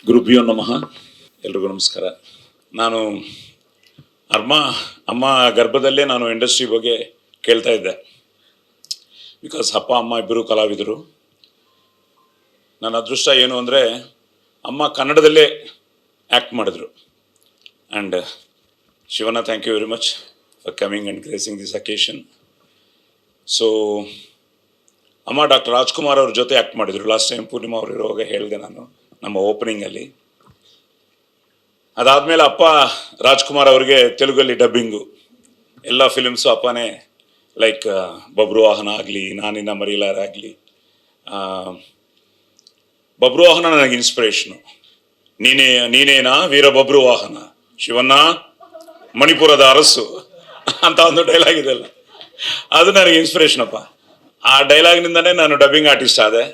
ಗುರುಭ್ಯೋ ನಮಃ. ಎಲ್ರಿಗೂ ನಮಸ್ಕಾರ. ನಾನು ಅಮ್ಮ ಗರ್ಭದಲ್ಲೇ ನಾನು ಇಂಡಸ್ಟ್ರಿ ಬಗ್ಗೆ ಕೇಳ್ತಾ ಇದ್ದೆ. ಬಿಕಾಸ್ ಅಪ್ಪ ಅಮ್ಮ ಇಬ್ಬರು ಕಲಾವಿದರು. ನನ್ನ ಅದೃಷ್ಟ ಏನು ಅಂದರೆ ಅಮ್ಮ ಕನ್ನಡದಲ್ಲೇ ಆ್ಯಕ್ಟ್ ಮಾಡಿದ್ರು. And Shivanna, thank you very much for coming and gracing this occasion. So ಅಮ್ಮ ಡಾಕ್ಟರ್ ರಾಜ್ಕುಮಾರ್ ಅವ್ರ ಜೊತೆ ಆ್ಯಕ್ಟ್ ಮಾಡಿದರು. ಲಾಸ್ಟ್ ಟೈಮ್ ಪೂರ್ಣಿಮಾ ಅವರು ಇರುವಾಗ ಹೇಳಿದೆ ನಾನು ನಮ್ಮ ಓಪನಿಂಗಲ್ಲಿ. ಅದಾದಮೇಲೆ ಅಪ್ಪ ರಾಜ್ಕುಮಾರ್ ಅವ್ರಿಗೆ ತೆಲುಗಲ್ಲಿ ಡಬ್ಬಿಂಗು ಎಲ್ಲ ಫಿಲಿಮ್ಸು ಅಪ್ಪನೇ. ಲೈಕ್ ಬಬ್ರುವಾಹನ ಆಗಲಿ, ನಾನಿನ್ನ ಮರೀಲಾರಾಗಲಿ. ಬಬ್ರುವಾಹನ ನನಗೆ ಇನ್ಸ್ಪಿರೇಷನು. ನೀನೇನಾ ವೀರ ಬಬ್ರುವಾಹನ, ಶಿವಣ್ಣ ಮಣಿಪುರದ ಅರಸು ಅಂತ ಒಂದು ಡೈಲಾಗ್ ಇದೆಲ್ಲ, ಅದು ನನಗೆ ಇನ್ಸ್ಪಿರೇಷನ್ ಅಪ್ಪ. ಆ ಡೈಲಾಗ್ನಿಂದನೇ ನಾನು ಡಬ್ಬಿಂಗ್ ಆರ್ಟಿಸ್ಟ್ ಆದೆ.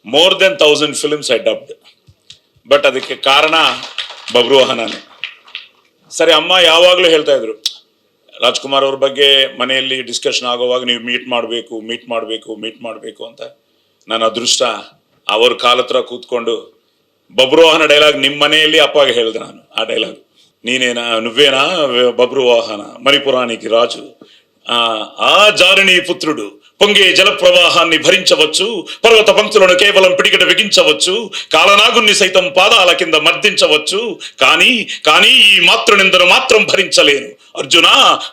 More than 1000 films I dubbed. But ಅದಕ್ಕೆ ಕಾರಣ ಬಬ್ರುವಾಹನನೇ. ಸರಿ, ಅಮ್ಮ ಯಾವಾಗಲೂ ಹೇಳ್ತಾ ಇದ್ರು ರಾಜ್ಕುಮಾರ್ ಅವ್ರ ಬಗ್ಗೆ ಮನೆಯಲ್ಲಿ ಡಿಸ್ಕಷನ್ ಆಗೋವಾಗ ನೀವು ಮೀಟ್ ಮಾಡಬೇಕು ಅಂತ. ನನ್ನ ಅದೃಷ್ಟ ಅವ್ರ ಕಾಲ ಹತ್ರ ಕೂತ್ಕೊಂಡು ಬಬ್ರುವಾಹನ ಡೈಲಾಗ್ ನಿಮ್ಮ ಮನೆಯಲ್ಲಿ ಅಪ್ಪಗೆ ಹೇಳಿದೆ ನಾನು. ಆ ಡೈಲಾಗ್, నువ్వేనా బబ్రువాహన మణిపురానికి రాజు, ఆ జారిణి పుత్రుడు పొంగే జలప్రవాహాన్ని భరించవచ్చు, పర్వత పంక్తులను కేవలం పిడికిట బిగించవచ్చు, కాలనాగుని సైతం పాదాల కింద మర్దించవచ్చు, కానీ ఈ మాతృనిందను మాత్రం భరించలేను. అర్జున,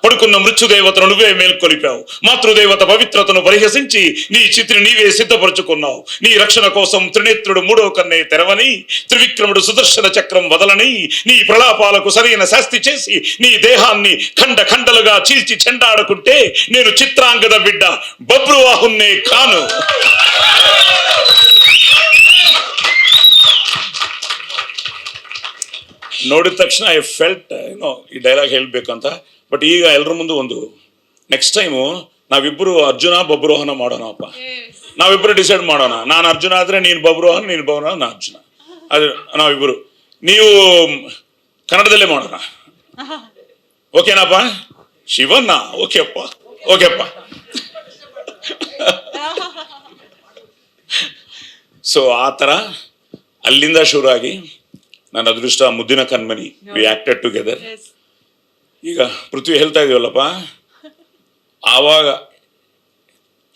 పడుకున్న మృత్యుదేవతను నువ్వే మేల్కొలిపావు. మాతృదేవత పవిత్రతను పరిహసించి నీ చిత్రిని నీవే సిద్ధపరుచుకున్నావు. నీ రక్షణ కోసం త్రినేత్రుడు మూడో కన్నే తెరవని, త్రివిక్రముడు సుదర్శన చక్రం వదలని, నీ ప్రలాపాలకు సరైన శాస్తి చేసి నీ దేహాన్ని ఖండ ఖండలుగా చీల్చి చెండాడుకుంటే నేను చిత్రాంగద బిడ్డ బబ్రువాహున్నే కాను. ನೋಡಿದ ತಕ್ಷಣ ಐ ಫೆಲ್ಟ್ ಈ ಡೈಲಾಗ್ ಹೇಳಬೇಕಂತ. ಬಟ್ ಈಗ ಎಲ್ಲರ ಮುಂದೆ ಒಂದು ನೆಕ್ಸ್ಟ್ ಟೈಮು ನಾವಿಬ್ಬರು ಅರ್ಜುನ ಬಬ್ರುವಾಹನ ಮಾಡೋಣ ಅಪ್ಪ. ನಾವಿಬ್ಬರು ಡಿಸೈಡ್ ಮಾಡೋಣ. ನಾನು ಅರ್ಜುನ ಆದರೆ ನೀನು ಬಬ್ರುವಾಹನ, ನೀನು ಬಬ್ರುವಾಹನ, ನಾನು ಅರ್ಜುನ. ಅದು ನಾವಿಬ್ಬರು. ನೀವು ಕನ್ನಡದಲ್ಲೇ ಮಾಡೋಣ, ಓಕೆನಪ್ಪ? ಶಿವಣ್ಣ, ಓಕೆಪ್ಪ. ಸೊ ಆ ಥರ ಅಲ್ಲಿಂದ ಶುರುವಾಗಿ ನನ್ನ ಅದೃಷ್ಟ ಮುದ್ದಿನ ಕಣ್ಮನಿ, ವಿ ಆಕ್ಟೆಡ್ ಟುಗೆದರ್. ಈಗ ಪೃಥ್ವಿ ಹೇಳ್ತಾ ಇದೀವಲ್ಲಪ್ಪ, ಆವಾಗ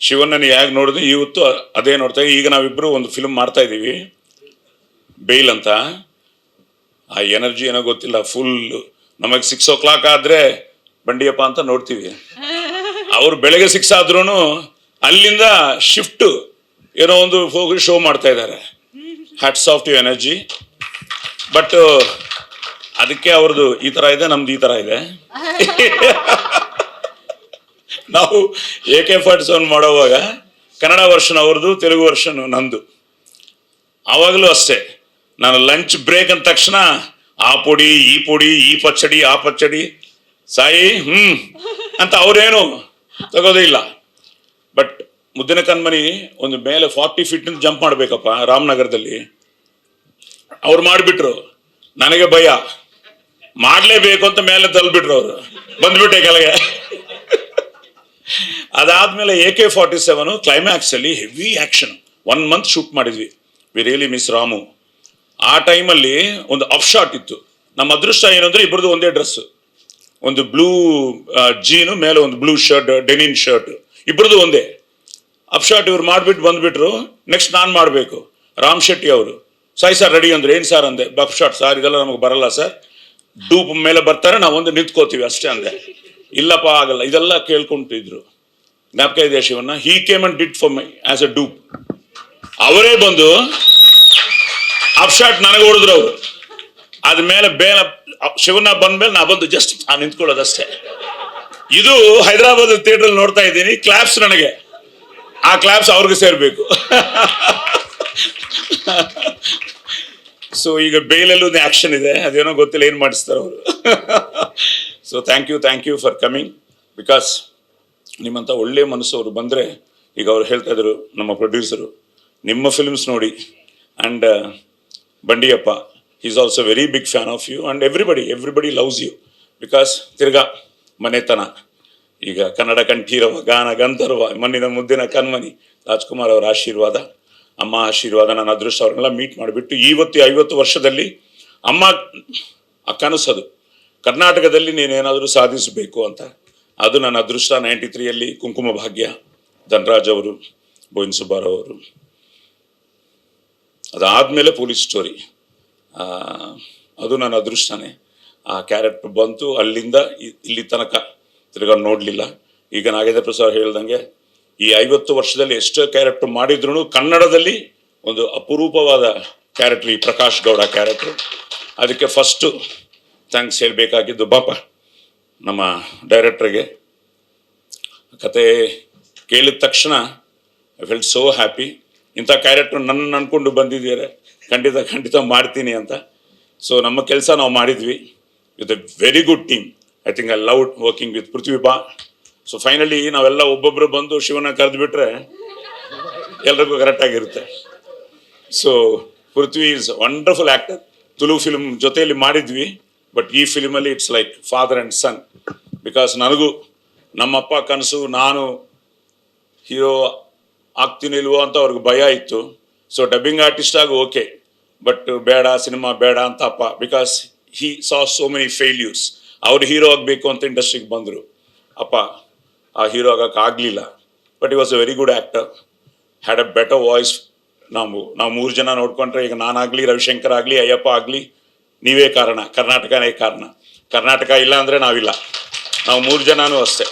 ಶಿವಣ್ಣನ ಹೇಗೆ ನೋಡಿದ್ವಿ, ಇವತ್ತು ಅದೇ ನೋಡ್ತಾ. ಈಗ ನಾವಿಬ್ಬರು ಒಂದು ಫಿಲ್ಮ್ ಮಾಡ್ತಾ ಇದ್ದೀವಿ, ಬೇಲ್ ಅಂತ. ಆ ಎನರ್ಜಿ ಏನೋ ಗೊತ್ತಿಲ್ಲ, ಫುಲ್. ನಮಗೆ 6 o'clock ಆದರೆ ಬಂಡಿಯಪ್ಪ ಅಂತ ನೋಡ್ತೀವಿ. ಅವ್ರು ಬೆಳಗ್ಗೆ 6 ಆದ್ರೂ ಅಲ್ಲಿಂದ ಶಿಫ್ಟ್ ಏನೋ ಒಂದು ಹೋಗಿ ಶೋ ಮಾಡ್ತಾ ಇದ್ದಾರೆ. Hats off to energy. But ಅದಕ್ಕೆ ಅವ್ರದ್ದು ಈ ಥರ ಇದೆ, ನಮ್ದು ಈ ಥರ ಇದೆ. ನಾವು AK-47 ಮಾಡೋವಾಗ ಕನ್ನಡ ವರ್ಷನ್ ಅವ್ರದ್ದು, ತೆಲುಗು ವರ್ಷನ್ ನಂದು. ಆವಾಗಲೂ ಅಷ್ಟೇ, ನಾನು ಲಂಚ್ ಬ್ರೇಕ್ ಅಂದ ತಕ್ಷಣ ಆ ಪುಡಿ, ಈ ಪಚ್ಚಡಿ, ಆ ಪಚ್ಚಡಿ, ಸಾಯಿ ಅಂತ ಅವ್ರೇನು ತಗೋದೇ ಇಲ್ಲ. ಬಟ್ ಮುದ್ದಿನ ಕಣ್ಮನಿ ಒಂದು ಮೇಲೆ 40 feet ಜಂಪ್ ಮಾಡ್ಬೇಕಪ್ಪ ರಾಮನಗರದಲ್ಲಿ. ಅವ್ರು ಮಾಡಿಬಿಟ್ರು, ನನಗೆ ಭಯ, ಮಾಡಲೇಬೇಕು ಅಂತ ಮೇಲೆ ತಲ್ಬಿಟ್ರು ಅವರು. ಬಂದ್ಬಿಟ್ಟೆ ಕೆಳಗೆ. ಅದಾದ್ಮೇಲೆ AK-47 ಕ್ಲೈಮ್ಯಾಕ್ಸ್ ಅಲ್ಲಿ ಹೆವಿ ಆಕ್ಷನ್ 1 month ಶೂಟ್ ಮಾಡಿದ್ವಿ. We really miss Ramu. ಆ ಟೈಮಲ್ಲಿ ಒಂದು ಅಪ್ ಶಾಟ್ ಇತ್ತು. ನಮ್ಮ ಅದೃಷ್ಟ ಏನು ಅಂದ್ರೆ ಇಬ್ಬರದು ಒಂದೇ ಡ್ರೆಸ್, ಒಂದು ಬ್ಲೂ ಜೀನು, ಮೇಲೆ ಒಂದು ಬ್ಲೂ ಶರ್ಟ್, ಡೆನಿನ್ ಶರ್ಟ್, ಇಬ್ಬರದು ಒಂದೇ. ಅಪ್ ಶಾಟ್ ಇವ್ರು ಮಾಡ್ಬಿಟ್ಟು ಬಂದ್ಬಿಟ್ರು. ನೆಕ್ಸ್ಟ್ ನಾನು ಮಾಡಬೇಕು. ರಾಮ್ ಶೆಟ್ಟಿ ಅವರು, ಸಾಯಿ ಸರ್ ರೆಡಿ ಅಂದ್ರೆ, ಏನು ಸರ್ ಅಂದೆ. ಬಫ್ ಶಾಟ್ ಸರ್, ಇದೆಲ್ಲ ನಮಗೆ ಬರಲ್ಲ ಸರ್, ಡೂಪ್ ಮೇಲೆ ಬರ್ತಾರೆ, ನಾವು ಒಂದು ನಿಂತ್ಕೋತೀವಿ ಅಷ್ಟೇ ಅಂದೆ. ಇಲ್ಲಪ್ಪ ಆಗಲ್ಲ, ಇದೆಲ್ಲ ಕೇಳ್ಕೊಂತಿದ್ರು. ಜ್ಞಾಪಕ ಇದೆಯಾ Shivanna? He came and did for my as a dupe. ಅವರೇ ಬಂದು ಅಪ್ ಶಾಟ್ ನನಗೆ ಹೊಡೆದ್ರು ಅವರು. ಆದ್ಮೇಲೆ ಶಿವಣ್ಣ ಬಂದ್ಮೇಲೆ ನಾ ಬಂದು ಜಸ್ಟ್ ನಿಂತ್ಕೊಳ್ಳೋದಷ್ಟೇ. ಇದು ಹೈದರಾಬಾದ್ ಥಿಯೇಟರ್ ನೋಡ್ತಾ ಇದ್ದೀನಿ. ಕ್ಲಾಪ್ಸ್ ನನಗೆ, ಆ ಕ್ಲಾಪ್ಸ್ ಅವ್ರಿಗೆ ಸೇರ್ಬೇಕು. ಸೊ ಈಗ ಬೇಲಲ್ಲೂ ಆಕ್ಷನ್ ಇದೆ, ಅದೇನೋ ಗೊತ್ತಿಲ್ಲ, ಏನು ಮಾಡಿಸ್ತಾರೆ ಅವರು. So thank you for coming. Because ನಿಮ್ಮಂಥ ಒಳ್ಳೆ ಮನಸ್ಸವರು ಬಂದರೆ, ಈಗ ಅವ್ರು ಹೇಳ್ತಾ ಇದ್ರು ನಮ್ಮ ಪ್ರೊಡ್ಯೂಸರು, ನಿಮ್ಮ ಫಿಲ್ಮ್ಸ್ ನೋಡಿ. And Bandiyappa, is also very big fan of you. And everybody loves you. Because ತಿರ್ಗಾ ಮನೆತನ, ಈಗ ಕನ್ನಡ ಕಂಠೀರವ, ಗಾನ ಗಂಧರ್ವ, ಮಣ್ಣಿನ ಮುದ್ದಿನ ಕಣ್ಮನಿ, ರಾಜ್ಕುಮಾರ್ ಅವರ ಆಶೀರ್ವಾದ. ಅಮ್ಮ ಆಶೀರ್ವಾದ, ನನ್ನ ಅದೃಷ್ಟ ಅವ್ರನ್ನೆಲ್ಲ ಮೀಟ್ ಮಾಡಿಬಿಟ್ಟು ಇವತ್ತು 50 ವರ್ಷದಲ್ಲಿ ಅಮ್ಮ ಆ ಕನಸದು ಕರ್ನಾಟಕದಲ್ಲಿ ನೀನೇನಾದರೂ ಸಾಧಿಸಬೇಕು ಅಂತ. ಅದು ನನ್ನ ಅದೃಷ್ಟ. 93ಯಲ್ಲಿ ಕುಂಕುಮ ಭಾಗ್ಯ, ಧನರಾಜ್ ಅವರು, ಬೋಯಿನ್ ಸುಬ್ಬಾರಾವ್ ಅವರು. ಅದಾದಮೇಲೆ ಪೊಲೀಸ್ ಸ್ಟೋರಿ, ಅದು ನನ್ನ ಅದೃಷ್ಟನೇ. ಆ ಕ್ಯಾರೆಕ್ಟರ್ ಬಂತು, ಅಲ್ಲಿಂದ ಇಲ್ಲಿ ತನಕ ತಿರ್ಗಾ ನೋಡಲಿಲ್ಲ. ಈಗ ನಾಗೇಂದ್ರ ಪ್ರಸಾದ್ ಹೇಳ್ದಂಗೆ ಈ 50 ವರ್ಷದಲ್ಲಿ ಎಷ್ಟೋ ಕ್ಯಾರೆಕ್ಟರ್ ಮಾಡಿದ್ರು ಕನ್ನಡದಲ್ಲಿ ಒಂದು ಅಪರೂಪವಾದ ಕ್ಯಾರೆಕ್ಟರ್ ಈ ಪ್ರಕಾಶ್ ಗೌಡ ಕ್ಯಾರೆಕ್ಟರ್. ಅದಕ್ಕೆ ಫಸ್ಟು ಥ್ಯಾಂಕ್ಸ್ ಹೇಳಬೇಕಾಗಿದ್ದು ಬಾಪ ನಮ್ಮ ಡೈರೆಕ್ಟ್ರಿಗೆ. ಕತೆ ಕೇಳಿದ ತಕ್ಷಣ ಐ ಫೆಲ್ಟ್ ಸೋ ಹ್ಯಾಪಿ. ಇಂಥ ಕ್ಯಾರೆಕ್ಟರ್ ನನ್ನ ಅಂದ್ಕೊಂಡು ಬಂದಿದ್ದೀರ, ಖಂಡಿತ ಮಾಡ್ತೀನಿ ಅಂತ. ಸೊ ನಮ್ಮ ಕೆಲಸ ನಾವು ಮಾಡಿದ್ವಿ with a very good team. I think I love working with Prithvi ಬಾ. ಸೊ ಫೈನಲಿ ನಾವೆಲ್ಲ ಒಬ್ಬೊಬ್ಬರು ಬಂದು ಶಿವನ ಕರೆದು ಬಿಟ್ರೆ ಎಲ್ರಿಗೂ ಕರೆಕ್ಟಾಗಿರುತ್ತೆ. So Prithvi is wonderful actor. Tulu film ಜೊತೆಯಲ್ಲಿ ಮಾಡಿದ್ವಿ, ಬಟ್ ಈ ಫಿಲ್ಮಲ್ಲಿ it's like father and son. Because ನನಗೂ ನಮ್ಮಪ್ಪ ಕನಸು ನಾನು ಹೀರೋ ಆಗ್ತೀನಿ ಇಲ್ವೋ ಅಂತ ಅವ್ರಿಗೆ ಭಯ ಇತ್ತು. ಸೊ ಡಬ್ಬಿಂಗ್ ಆರ್ಟಿಸ್ಟ್ ಆಗಿ ಓಕೆ, ಬಟ್ ಬೇಡ ಸಿನಿಮಾ ಬೇಡ ಅಂತ ಅಪ್ಪ, because he saw so many failures. ಅವ್ರು ಹೀರೋ ಆಗಬೇಕು ಅಂತ ಇಂಡಸ್ಟ್ರಿಗೆ ಬಂದರು. ಅಪ್ಪ ಆ ಹೀರೋ ಆಗೋಕ್ಕಾಗಲಿಲ್ಲ, ಬಟ್ ಈ was A very good actor, had a better voice. ನಾವು 3 ಜನ ನೋಡ್ಕೊಂಡ್ರೆ, ಈಗ ನಾನಾಗಲಿ, ರವಿಶಂಕರ್ ಆಗಲಿ, ಅಯ್ಯಪ್ಪ ಆಗಲಿ, ನೀವೇ ಕಾರಣ, ಕರ್ನಾಟಕನೇ ಕಾರಣ. ಕರ್ನಾಟಕ ಇಲ್ಲ ಅಂದರೆ ನಾವಿಲ್ಲ, ನಾವು 3 ಜನನೂ ಅಷ್ಟೇ.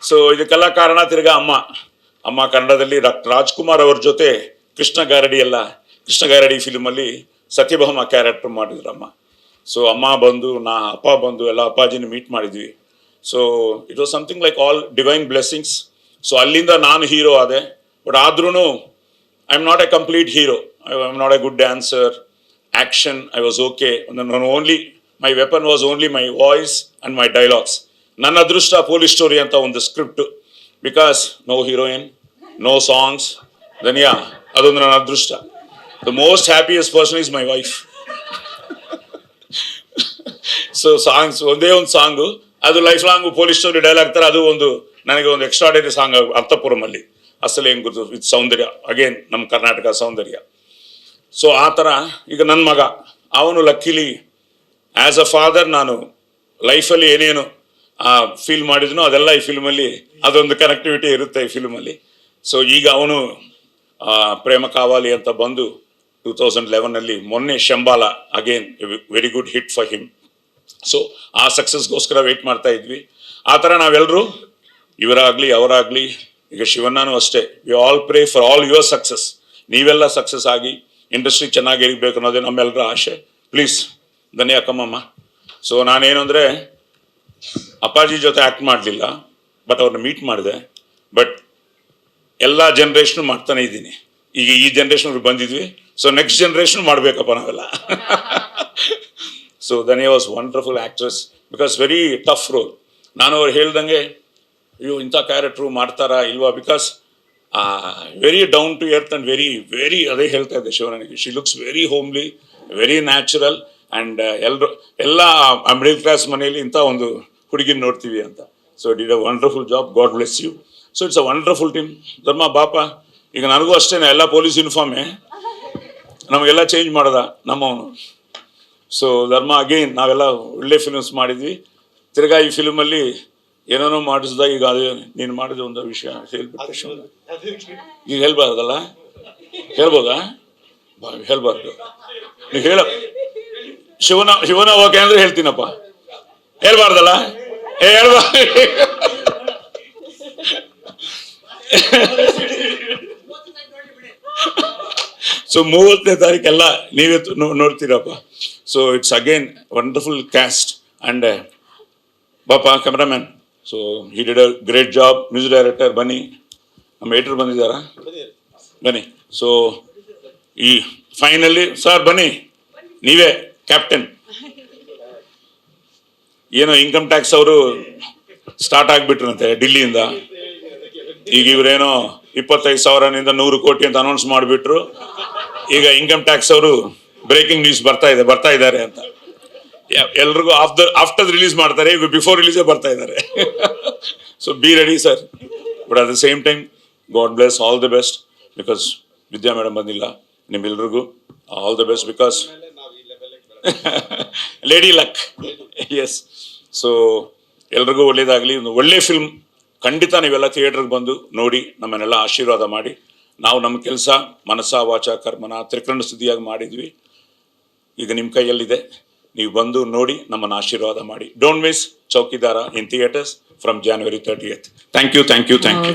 ಸೊ ಇದಕ್ಕೆಲ್ಲ ಕಾರಣ ತಿರ್ಗಾ ಅಮ್ಮ ಕನ್ನಡದಲ್ಲಿ ರಾಜ್ಕುಮಾರ್ ಅವ್ರ ಜೊತೆ ಕೃಷ್ಣ ಗಾರಡಿ ಫಿಲ್ಮಲ್ಲಿ ಸತ್ಯಭಾಮ ಕ್ಯಾರೆಕ್ಟರ್ ಮಾಡಿದ್ರು ಅಮ್ಮ. ಸೊ ಅಮ್ಮ ಬಂದು ಅಪ್ಪ ಬಂದು ಎಲ್ಲ ಅಪ್ಪಾಜಿನ ಮೀಟ್ ಮಾಡಿದ್ವಿ. So it was something like all divine blessings. So ಅಲ್ಲಿಂದ ನಾನು ಹೀರೋ ಆದೆ, ಬಟ್ ಆದ್ರೂ I am not A complete hero. I am not A good dancer. Action I was okay. Only my weapon was only my voice and my dialogues. ನನ್ನ ಅದೃಷ್ಟ police story ಅಂತ ಒಂದು script, because no heroine, no songs. Dhanya, ಅದೊಂದು ನನ್ನ ಅದೃಷ್ಟ. The most happiest person is my wife. So songs ಒಂದೇ ಒಂದು song, ಅದು life long police story dialogue ಥರ. ಅದು ನನಗೆ ಒಂದು ಎಕ್ಸ್ಟ್ರಾಡರಿ ಸಾಂಗ್ ಅರ್ಥಪುರಮಲ್ಲಿ ಅಸಲು ಹೆಂಗೆ ಗುರುತು ವಿತ್ ಸೌಂದರ್ಯ, ಅಗೇನ್ ನಮ್ಮ ಕರ್ನಾಟಕ ಸೌಂದರ್ಯ. ಸೊ ಆ ಥರ ಈಗ ನನ್ನ ಮಗ ಅವನು ಲಕ್ಕಿಲಿ ಆ್ಯಸ್ ಅ ಫಾದರ್ ನಾನು ಲೈಫಲ್ಲಿ ಏನೇನು ಫೀಲ್ ಮಾಡಿದ್ನೋ ಅದೆಲ್ಲ ಈ ಫಿಲ್ಮಲ್ಲಿ ಅದೊಂದು ಕನೆಕ್ಟಿವಿಟಿ ಇರುತ್ತೆ ಈ ಫಿಲ್ಮಲ್ಲಿ. ಸೊ ಈಗ ಅವನು ಪ್ರೇಮ ಕಾವಾಲಿ ಅಂತ ಬಂದು 2011ನಲ್ಲಿ ಮೊನ್ನೆ Shambhala, again very good hit for him. So ಆ ಸಕ್ಸಸ್ಗೋಸ್ಕರ ವೆಯ್ಟ್ ಮಾಡ್ತಾ ಇದ್ವಿ. ಆ ಥರ ನಾವೆಲ್ಲರೂ ಇವರಾಗಲಿ ಅವರಾಗಲಿ, ಈಗ ಶಿವಣ್ಣನೂ ಅಷ್ಟೇ, we all pray for all your success. ನೀವೆಲ್ಲ ಸಕ್ಸಸ್ ಆಗಿ ಇಂಡಸ್ಟ್ರಿ ಚೆನ್ನಾಗಿ ಇರಬೇಕು ಅನ್ನೋದೇ ನಮ್ಮೆಲ್ಲರ ಆಸೆ. Please Dhanya ಕಮ್ಮಮ್ಮ. ಸೊ ನಾನೇನು ಅಂದರೆ ಅಪ್ಪಾಜಿ ಜೊತೆ ಆ್ಯಕ್ಟ್ ಮಾಡಲಿಲ್ಲ, ಬಟ್ ಅವ್ರನ್ನ ಮೀಟ್ ಮಾಡಿದೆ. ಬಟ್ ಎಲ್ಲ ಜನ್ರೇಷನು ಮಾಡ್ತಾನೆ ಇದ್ದೀನಿ. ಈಗ ಈ ಜನ್ರೇಷನ್ ಬಂದಿದ್ವಿ, ಸೊ ನೆಕ್ಸ್ಟ್ ಜನ್ರೇಷನ್ ಮಾಡಬೇಕಪ್ಪ ನಾವೆಲ್ಲ. So Dhanya was wonderful actress, because very tough role. ನಾನು ಅವ್ರು ಹೇಳ್ದಂಗೆ ಅಯ್ಯೋ ಇಂಥ ಕ್ಯಾರೆಕ್ಟ್ರು ಮಾಡ್ತಾರಾ ಇಲ್ವಾ, because very down to earth and very ಅದೇ ಹೇಳ್ತಾ ಇದ್ದೆ ಶಿವನಿಗೆ, she looks very homely, very natural. And ಎಲ್ಲ ಮಿಡಲ್ ಕ್ಲಾಸ್ ಮನೆಯಲ್ಲಿ ಇಂಥ ಒಂದು ಹುಡುಗಿನ ನೋಡ್ತೀವಿ ಅಂತ. So did a wonderful job, God bless you. So it's a wonderful team. ಧರ್ಮ ಬಾಪ, ಈಗ ನನಗೂ ಅಷ್ಟೇ, ಎಲ್ಲ ಪೊಲೀಸ್ ಯೂನಿಫಾರ್ಮೇ, ನಮಗೆಲ್ಲ ಚೇಂಜ್ ಮಾಡ್ದ ನಮ್ಮವನು. ಸೊ ಧರ್ಮ ಅಗೇನ್ ನಾವೆಲ್ಲ ಒಳ್ಳೆ ಫಿಲ್ಮ್ಸ್ ಮಾಡಿದ್ವಿ. ತಿರ್ಗಾ ಈ ಫಿಲ್ಮಲ್ಲಿ ಏನೇನೋ ಮಾಡಿಸ್ದಾಗ ಈಗ ಅದೇ ನೀನು ಮಾಡಿದ ಒಂದು ವಿಷಯ ಹೇಳ್ಬಿಟ್ಟೆ ಶಿವನ. ಈಗ ಹೇಳ್ಬಾರ್ದಲ್ಲ, ಹೇಳ್ಬೋದಾ? ಹೇಳ್ಬಾರ್ದು. ನೀವು ಶಿವನ ಓಕೆ ಅಂದ್ರೆ ಹೇಳ್ತೀನಪ್ಪ, ಹೇಳ್ಬಾರ್ದಲ್ಲ? ಹೇಳ್ಬಾರ್ದು. ಸೊ 30ನೇ ತಾರೀಕೆಲ್ಲ ನೀವೇ ನೋಡ್ತೀರಪ್ಪ. So it's again wonderful cast and Bapa cameraman. So he did a great job. Music director ಬನ್ನಿ, ನಮ್ಮ ಏಟ್ರು ಬಂದಿದ್ದಾರಾ? ಬನ್ನಿ. ಸೊ ಈ ಫೈನಲಿ ಸರ್ ಬನ್ನಿ, ನೀವೇ ಕ್ಯಾಪ್ಟನ್. ಏನೋ ಇನ್ಕಮ್ ಟ್ಯಾಕ್ಸ್ ಅವರು ಸ್ಟಾರ್ಟ್ ಆಗಿಬಿಟ್ರಂತೆ ಡಿಲ್ಲಿಯಿಂದ. ಈಗ ಇವರೇನೋ 25,000ನಿಂದ 100 ಕೋಟಿ ಅಂತ ಅನೌನ್ಸ್ ಮಾಡಿಬಿಟ್ರು. ಈಗ ಇನ್ಕಮ್ ಟ್ಯಾಕ್ಸ್ ಅವರು ಬ್ರೇಕಿಂಗ್ ನ್ಯೂಸ್ ಬರ್ತಾ ಇದ್ದಾರೆ ಅಂತ ಎಲ್ರಿಗೂ ಆಫ್ಟರ್ ರಿಲೀಸ್ ಮಾಡ್ತಾರೆ, ಈಗ ಬಿಫೋರ್ ರಿಲೀಸೇ ಬರ್ತಾ ಇದ್ದಾರೆ. So be ready sir, but at the same time God bless all the best, because Vidya madam ಬಂದಿಲ್ಲ. ನಿಮ್ಮೆಲ್ರಿಗೂ all the best because lady luck. Yes. So ಎಲ್ರಿಗೂ ಒಳ್ಳೇದಾಗಲಿ. ಒಂದು ಒಳ್ಳೆ ಫಿಲ್ಮ್ ಖಂಡಿತ ನೀವೆಲ್ಲ ಥಿಯೇಟ್ರಿಗೆ ಬಂದು ನೋಡಿ ನಮ್ಮನ್ನೆಲ್ಲ ಆಶೀರ್ವಾದ ಮಾಡಿ. ನಾವು ನಮ್ಮ ಕೆಲಸ ಮನಸ್ಸ ವಾಚ ಕರ್ಮನ ತ್ರಿಕರಣ ಸ್ಥಿತಿಯಾಗಿ ಮಾಡಿದ್ವಿ. ಈಗ ನಿಮ್ಮ ಕೈಯಲ್ಲಿದೆ, ನೀವು ಬಂದು ನೋಡಿ ನಮ್ಮನ್ನು ಆಶೀರ್ವಾದ ಮಾಡಿ. Don't miss Chowkidaar in theatres from January 30th. Thank you.